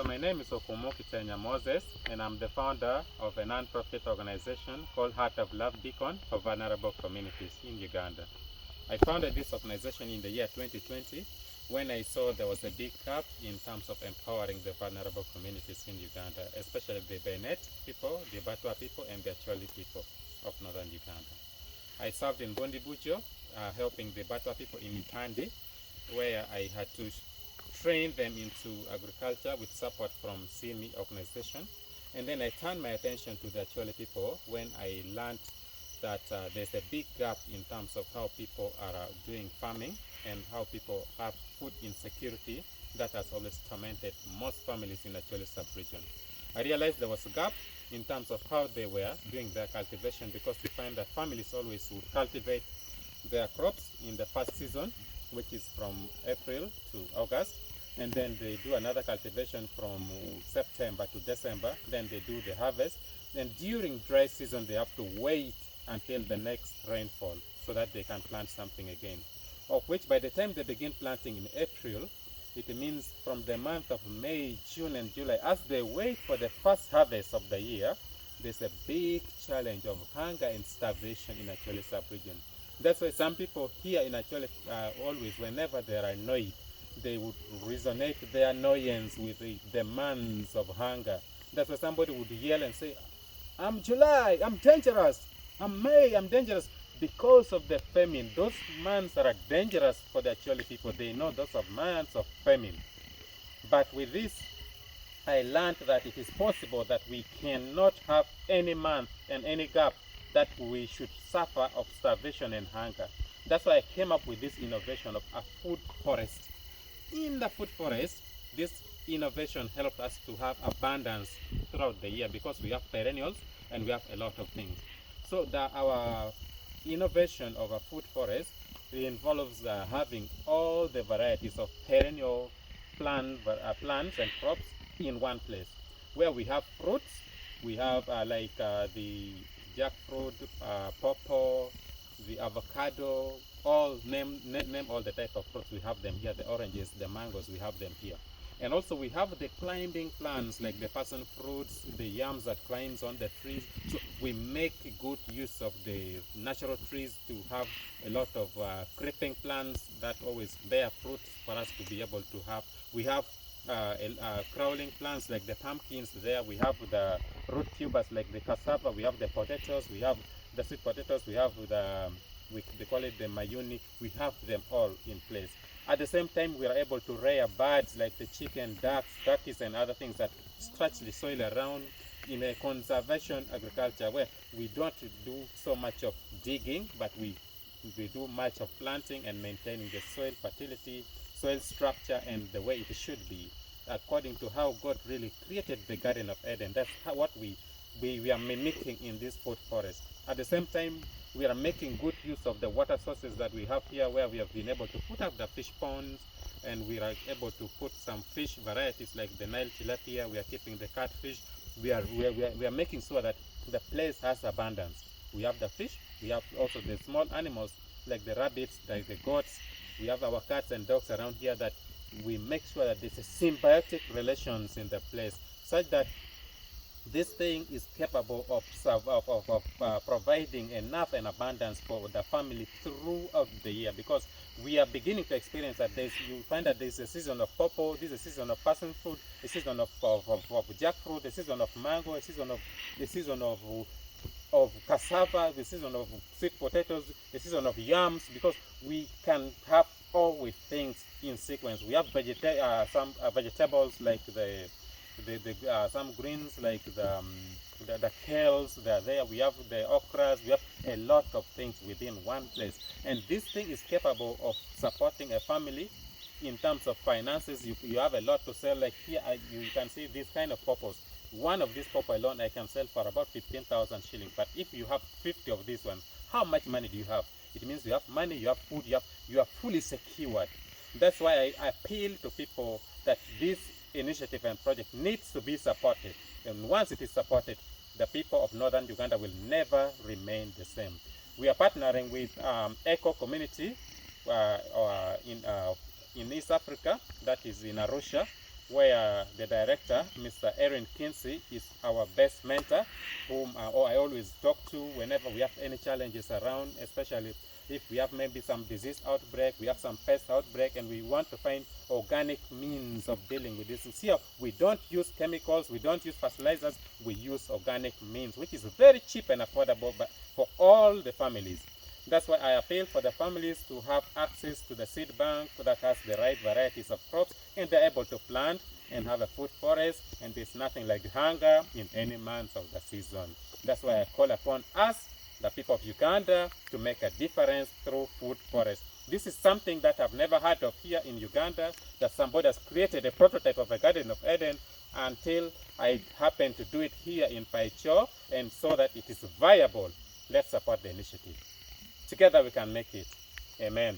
So my name is Okumokitenya Moses, and I'm the founder of a non-profit organization called Heart of Love Beacon for Vulnerable Communities in Uganda. I founded this organization in the year 2020 when I saw there was a big gap in terms of empowering the vulnerable communities in Uganda, especially the Benet people, the Batwa people, and the Acholi people of northern Uganda. I served in Bondibujo, helping the Batwa people in Itandi, where I had to train them into agriculture with support from CME organization. And then I turned my attention to the Acholi people when I learned that there's a big gap in terms of how people are doing farming and how people have food insecurity that has always tormented most families in the Acholi sub-region. I realized there was a gap in terms of how they were doing their cultivation, because you find that families always would cultivate their crops in the first season, which is from April to August, and then they do another cultivation from September to December, then they do the harvest, and during dry season they have to wait until the next rainfall so that they can plant something again, of which by the time they begin planting in April, it means from the month of May, June, and July, as they wait for the first harvest of the year, there's a big challenge of hunger and starvation in Acholi sub-region. That's why some people here in Acholi always, whenever they are annoyed, they would resonate their annoyance with the demands of hunger. That's why somebody would yell and say, I'm July, I'm dangerous. I'm May, I'm dangerous. Because of the famine, those months are dangerous for the Acholi people. They know those are months of famine. But with this, I learned that it is possible that we cannot have any month and any gap that we should suffer of starvation and hunger. That's why I came up with this innovation of a food forest. In the food forest, this innovation helped us to have abundance throughout the year because we have perennials and we have a lot of things. So our innovation of a food forest involves having all the varieties of perennial plants and crops in one place, where we have fruits. We have the jackfruit, pawpaw, the avocado, all name all the type of fruits. We have them here. The oranges, the mangoes, we have them here. And also we have the climbing plants like the passion fruits, the yams that climbs on the trees. So we make good use of the natural trees to have a lot of creeping plants that always bear fruit for us to be able to have. We have crawling plants like the pumpkins there. We have the root tubers like the cassava. We have the potatoes. We have the sweet potatoes. We have they call it the mayuni. We have them all in place. At the same time, we are able to rear birds like the chicken, ducks, turkeys, and other things that stretch the soil around in a conservation agriculture where we don't do so much of digging, but we do much of planting and maintaining the soil fertility, soil structure, and the way it should be, according to how God really created the Garden of Eden. That's what we are mimicking in this food forest. At the same time, we are making good use of the water sources that we have here, where we have been able to put up the fish ponds, and we are able to put some fish varieties like the Nile tilapia. We are keeping the catfish. We are making sure that the place has abundance. We have the fish. We have also the small animals like the rabbits, like the goats. We have our cats and dogs around here that we make sure that there's a symbiotic relations in the place, such that this thing is capable of providing enough and abundance for the family throughout the year, because we are beginning to experience that you find that there's a season of pawpaw, this is a season of passion fruit, a season of jackfruit, a season of mango, a season of cassava, the season of sweet potatoes, the season of yams, because we can have all with things in sequence. We have some vegetables like some greens like the kales. They're there. We have the okras. We have a lot of things within one place, and this thing is capable of supporting a family in terms of finances. You have a lot to sell. Like here, you can see this kind of purpose. One of these purple alone I can sell for about 15,000 shillings. But if you have 50 of this one, how much money do you have? It means you have money, you have food, you are fully secured. That's why I appeal to people that this initiative and project needs to be supported. And once it is supported, the people of northern Uganda will never remain the same. We are partnering with Eco Community in East Africa, that is in Arusha, where the director, Mr. Erin Kinsey, is our best mentor, whom I always talk to whenever we have any challenges around, especially if we have maybe some disease outbreak, we have some pest outbreak, and we want to find organic means of dealing with this. Here, we don't use chemicals, we don't use fertilizers, we use organic means, which is very cheap and affordable for all the families. That's why I appeal for the families to have access to the seed bank that has the right varieties of crops, and they're able to plant and have a food forest, and there's nothing like hunger in any month of the season. That's why I call upon us, the people of Uganda, to make a difference through food forest. This is something that I've never heard of here in Uganda, that somebody has created a prototype of a Garden of Eden, until I happened to do it here in Paicho, and so that it is viable. Let's support the initiative. Together we can make it. Amen.